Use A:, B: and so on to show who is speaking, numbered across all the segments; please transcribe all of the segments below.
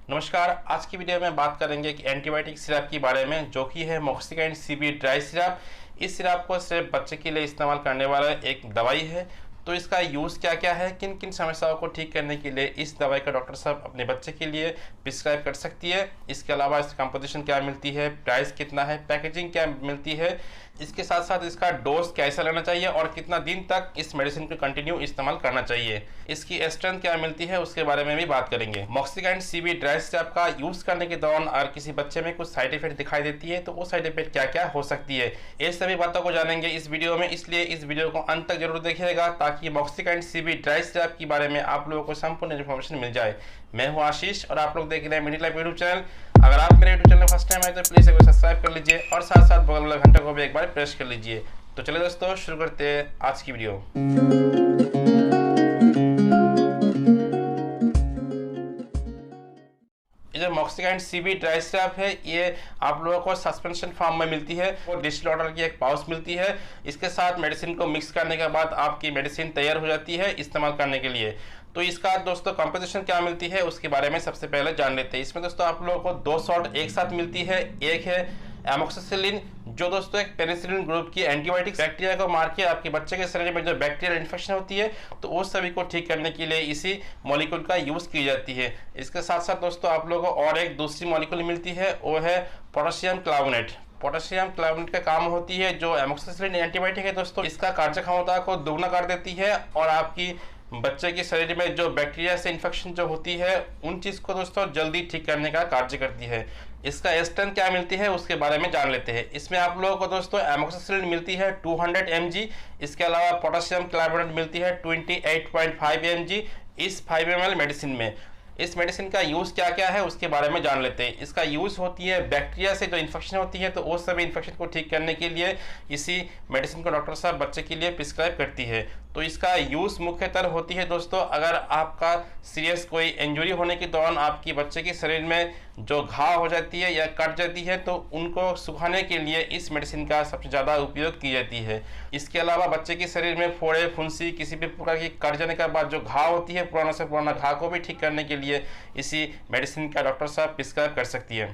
A: नमस्कार। आज की वीडियो में बात करेंगे कि एंटीबायोटिक सिरप के बारे में, जो कि है मॉक्सिकाइंड सीवी ड्राई सिरप। इस सिरप को सिर्फ बच्चे के लिए इस्तेमाल करने वाला एक दवाई है। तो इसका यूज़ क्या क्या है, किन किन समस्याओं को ठीक करने के लिए इस दवाई का डॉक्टर साहब अपने बच्चे के लिए प्रिस्क्राइब कर सकती है। इसके अलावा इसकी कंपोजिशन क्या मिलती है, प्राइस कितना है, पैकेजिंग क्या मिलती है, इसके साथ साथ इसका डोज कैसा लेना चाहिए और कितना दिन तक इस मेडिसिन को कंटिन्यू इस्तेमाल करना चाहिए, इसकी स्ट्रेंथ क्या मिलती है, उसके बारे में भी बात करेंगे। मॉक्सिकाइंड सीवी ड्राई सिरप का यूज करने के दौरान अगर किसी बच्चे में कुछ साइड इफेक्ट दिखाई देती है तो वो साइड इफेक्ट क्या क्या हो सकती है, ये सभी बातों को जानेंगे इस वीडियो में। इसलिए इस वीडियो को अंत तक जरूर देखिएगा ताकि मॉक्सिकाइंड सीवी ड्राई सिरप के बारे में आप लोगों को संपूर्ण इन्फॉर्मेशन मिल जाए। मैं हूं आशीष और आप लोग देख रहे हैं मेडिलाइफ यूट्यूब चैनल। अगर आप मेरे यूट्यूब चैनल फर्स्ट टाइम आए तो प्लीज एक बार सब्सक्राइब कर लीजिए और साथ साथ बगल वाला घंटा को भी एक बार प्रेस कर लीजिए। तो चलिए दोस्तों, शुरू करते हैं आज की वीडियो। ये जो मॉक्सिकाइंड सीवी ड्राई सिरप है, ये आप लोगों को सस्पेंशन फॉर्म में मिलती है। वो डिस्टिल वाटर की एक पाउच मिलती है। इसके साथ मेडिसिन को मिक्स करने के बाद आपकी मेडिसिन तैयार हो जाती है इस्तेमाल करने के लिए। तो इसका दोस्तों कंपोजिशन क्या मिलती है उसके बारे में सबसे पहले जान लेते हैं। इसमें दोस्तों आप लोगों को 2 सॉल्ट एक साथ मिलती है। एक है एमोक्सिसिलिन, जो दोस्तों एक पेनिसिलिन ग्रुप की एंटीबायोटिक बैक्टीरिया को मार के आपके बच्चे के शरीर में जो बैक्टीरियल इन्फेक्शन होती है तो उस सभी को ठीक करने के लिए इसी मॉलिक्यूल का यूज की जाती है। इसके साथ साथ दोस्तों आप लोगों को और एक दूसरी मॉलिक्यूल मिलती है, वो है पोटेशियम क्लावुनेट। पोटेशियम क्लावुनेट का काम होती है, जो एमोक्सिसिलिन एंटीबायोटिक है दोस्तों, इसका कार्य क्षमता को दोगुना कर देती है और आपकी बच्चे के शरीर में जो बैक्टीरिया से इन्फेक्शन जो होती है उन चीज को दोस्तों जल्दी ठीक करने का कार्य करती है। इसका स्ट्रेंथ क्या मिलती है उसके बारे में जान लेते हैं। इसमें आप लोगों को दोस्तों एमोक्सिसिलिन मिलती है 200 mg। इसके अलावा पोटेशियम क्लावुनेट मिलती है 28.5 mg इस 5 ml मेडिसिन में। इस मेडिसिन का यूज क्या क्या है उसके बारे में जान लेते हैं। इसका यूज होती है बैक्टीरिया से जो इन्फेक्शन होती है तो वो सभी इन्फेक्शन को ठीक करने के लिए इसी मेडिसिन को डॉक्टर साहब बच्चे के लिए प्रिस्क्राइब करती है। तो इसका यूज मुख्यतः होती है दोस्तों, अगर आपका सीरियस कोई इंजरी होने के दौरान आपकी बच्चे के शरीर में जो घाव हो जाती है या कट जाती है तो उनको सुखाने के लिए इस मेडिसिन का सबसे ज़्यादा उपयोग की जाती है। इसके अलावा बच्चे के शरीर में फोड़े फुंसी किसी भी प्रकार की कट जाने के बाद जो घाव होती है, पुराना से पुराना घाव को भी ठीक करने के लिए इसी मेडिसिन का डॉक्टर साहब प्रिस्क्राइब कर सकती है।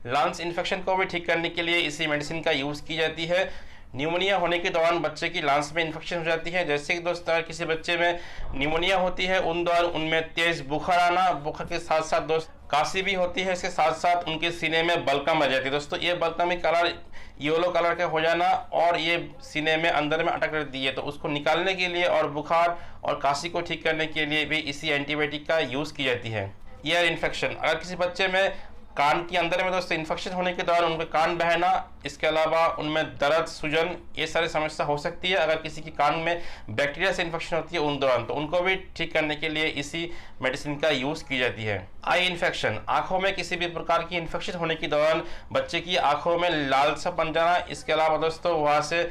A: लंग्स इन्फेक्शन को भी ठीक करने के लिए इसी मेडिसिन का यूज़ की जाती है। न्यूमोनिया होने के दौरान बच्चे की लंग्स में इन्फेक्शन हो जाती है, जैसे कि दोस्तों अगर किसी बच्चे में न्यूमोनिया होती है उन दौरान उनमें तेज बुखार आना, बुखार के साथ साथ दोस्त काशी भी होती है, इसके साथ साथ उनके सीने में बलगम आ जाती है दोस्तों। ये बलगम कलर येलो कलर का हो जाना और ये सीने में अंदर में अटक रहती है, तो उसको निकालने के लिए और बुखार और काशी को ठीक करने के लिए भी इसी एंटीबायोटिक का यूज़ की जाती है। ईयर इन्फेक्शन, अगर किसी बच्चे में कान के अंदर में दोस्तों इन्फेक्शन होने के दौरान उनके कान बहना, इसके अलावा उनमें दर्द सूजन, ये सारी समस्या हो सकती है। अगर किसी की कान में बैक्टीरिया से इन्फेक्शन होती है उन दौरान तो उनको भी ठीक करने के लिए इसी मेडिसिन का यूज़ की जाती है। आई इन्फेक्शन, आंखों में किसी भी प्रकार की इन्फेक्शन होने के दौरान बच्चे की आंखों में लाल सा बन जाना, इसके अलावा दोस्तों वहाँ से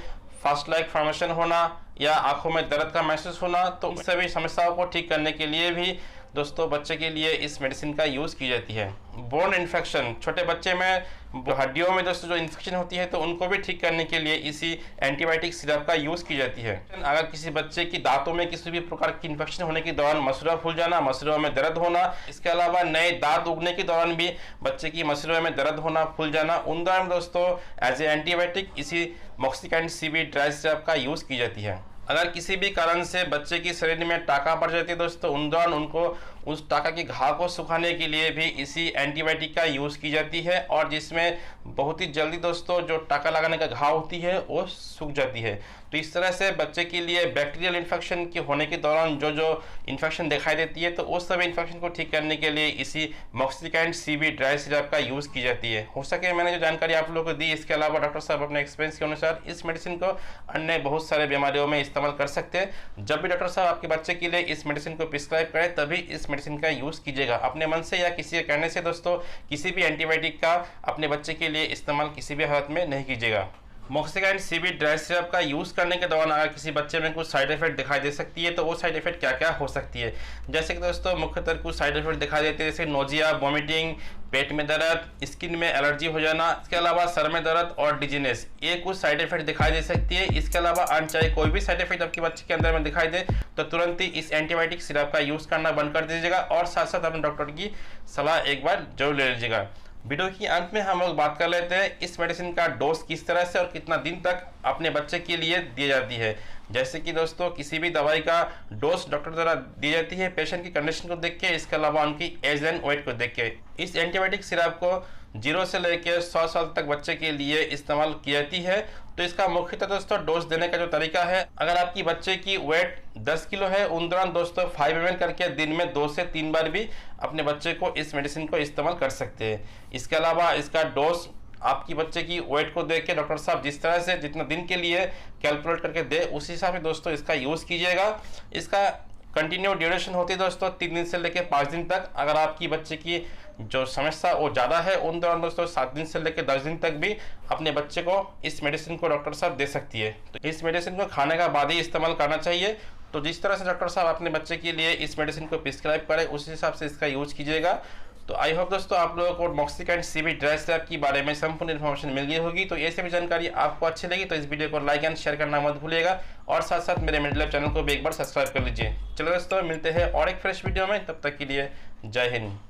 A: फास्ट लाइक फॉर्मेशन होना या आंखों में दर्द का महसूस होना, तो उन सभी समस्याओं को ठीक करने के लिए भी दोस्तों बच्चे के लिए इस मेडिसिन का यूज़ की जाती है। बोन इन्फेक्शन, छोटे बच्चे में हड्डियों में दोस्तों जो इन्फेक्शन होती है तो उनको भी ठीक करने के लिए इसी एंटीबायोटिक सिरप का यूज़ की जाती है। अगर किसी बच्चे की दांतों में किसी भी प्रकार की इन्फेक्शन होने के दौरान मसूड़ा फूल जाना, मसूड़ों में दर्द होना, इसके अलावा नए दांत उगने के दौरान भी बच्चे की मसूड़ों में दर्द होना, फूल जाना, उन दौरान दोस्तों एज ए एंटीबायोटिक इसी मॉक्सिकाइंड सीवी ड्राई सिरप का यूज़ की जाती है। अगर किसी भी कारण से बच्चे की शरीर में टाका पड़ जाती है दोस्तों, उन दौरान उनको उस टाका के घाव को सुखाने के लिए भी इसी एंटीबायोटिक का यूज़ की जाती है और जिसमें बहुत ही जल्दी दोस्तों जो टाका लगाने का घाव होती है वो सूख जाती है। तो इस तरह से बच्चे के लिए बैक्टीरियल इन्फेक्शन के होने के दौरान जो जो इन्फेक्शन दिखाई देती है तो उस सभी इन्फेक्शन को ठीक करने के लिए इसी मॉक्सिकाइंड सीवी ड्राई सिरप का यूज़ की जाती है। हो सके मैंने जो जानकारी आप लोगों को दी, इसके अलावा डॉक्टर साहब अपने एक्सपीरियंस के अनुसार इस मेडिसिन को अन्य बहुत सारे बीमारियों में इस्तेमाल कर सकते हैं। जब भी डॉक्टर साहब आपके बच्चे के लिए इस मेडिसिन को प्रिस्क्राइब करें तभी इस मेडिसिन का यूज़ कीजिएगा। अपने मन से या किसी के कहने से दोस्तों किसी भी एंटीबायोटिक का अपने बच्चे के लिए इस्तेमाल किसी भी हालत में नहीं कीजिएगा। मॉक्सिकाइंड सीवी ड्राई सिरप का यूज़ करने के दौरान अगर किसी बच्चे में कुछ साइड इफेक्ट दिखाई दे सकती है तो वो साइड इफेक्ट क्या क्या हो सकती है। जैसे कि दोस्तों मुख्यतः कुछ साइड इफेक्ट दिखाई देते हैं, जैसे नोजिया, वॉमिटिंग, पेट में दर्द, स्किन में एलर्जी हो जाना, इसके अलावा सर में दर्द और डिजीनेस, ये कुछ साइड इफेक्ट दिखाई दे सकती है। इसके अलावा अनचाहे कोई भी साइड इफेक्ट आपके बच्चे के अंदर में दिखाई दे तो तुरंत ही इस एंटीबायोटिक सिरप का यूज़ करना बंद कर दीजिएगा और साथ साथ अपने डॉक्टर की सलाह एक बार जरूर ले लीजिएगा। वीडियो के अंत में हम लोग बात कर लेते हैं इस मेडिसिन का डोज किस तरह से और कितना दिन तक अपने बच्चे के लिए दी जाती है। जैसे कि दोस्तों किसी भी दवाई का डोज डॉक्टर द्वारा दी जाती है पेशेंट की कंडीशन को देख के, इसके अलावा उनकी एज एंड वेट को देख के। इस एंटीबायोटिक सिरप को 0 से लेकर 100 साल तक बच्चे के लिए इस्तेमाल की जाती है। तो इसका मुख्यतः दोस्तों डोज देने का जो तरीका है, अगर आपकी बच्चे की वेट 10 किलो है उन दौरान दोस्तों 5 ml करके दिन में 2 से 3 बार भी अपने बच्चे को इस मेडिसिन को इस्तेमाल कर सकते हैं। इसके अलावा इसका डोज आपकी बच्चे की वेट को देख के डॉक्टर साहब जिस तरह से जितना दिन के लिए कैलकुलेट करके दे उस हिसाब से दोस्तों इसका यूज़ कीजिएगा। इसका कंटिन्यू ड्यूरेशन होती है दोस्तों 3 दिन से लेकर 5 दिन तक। अगर आपकी बच्चे की जो समस्या वो ज़्यादा है उन दौरान दोस्तों 7 दिन से लेकर 10 दिन तक भी अपने बच्चे को इस मेडिसिन को डॉक्टर साहब दे सकती है। तो इस मेडिसिन को खाने का बाद ही इस्तेमाल करना चाहिए। तो जिस तरह से डॉक्टर साहब अपने बच्चे के लिए इस मेडिसिन को प्रिस्क्राइब करें उस हिसाब से इसका यूज कीजिएगा। तो आई होप दोस्तों आप लोगों को मॉक्सिकाइंड सीवी ड्राई सिरप के बारे में संपूर्ण इन्फॉर्मेशन मिल गई होगी। तो ये सभी जानकारी आपको अच्छी लगी तो इस वीडियो को लाइक एंड शेयर करना मत भूलिएगा और साथ साथ मेरे मेडिलाइफ चैनल को भी एक बार सब्सक्राइब कर लीजिए। चलो दोस्तों मिलते हैं और एक फ्रेश वीडियो में, तब तक के लिए जय हिंद।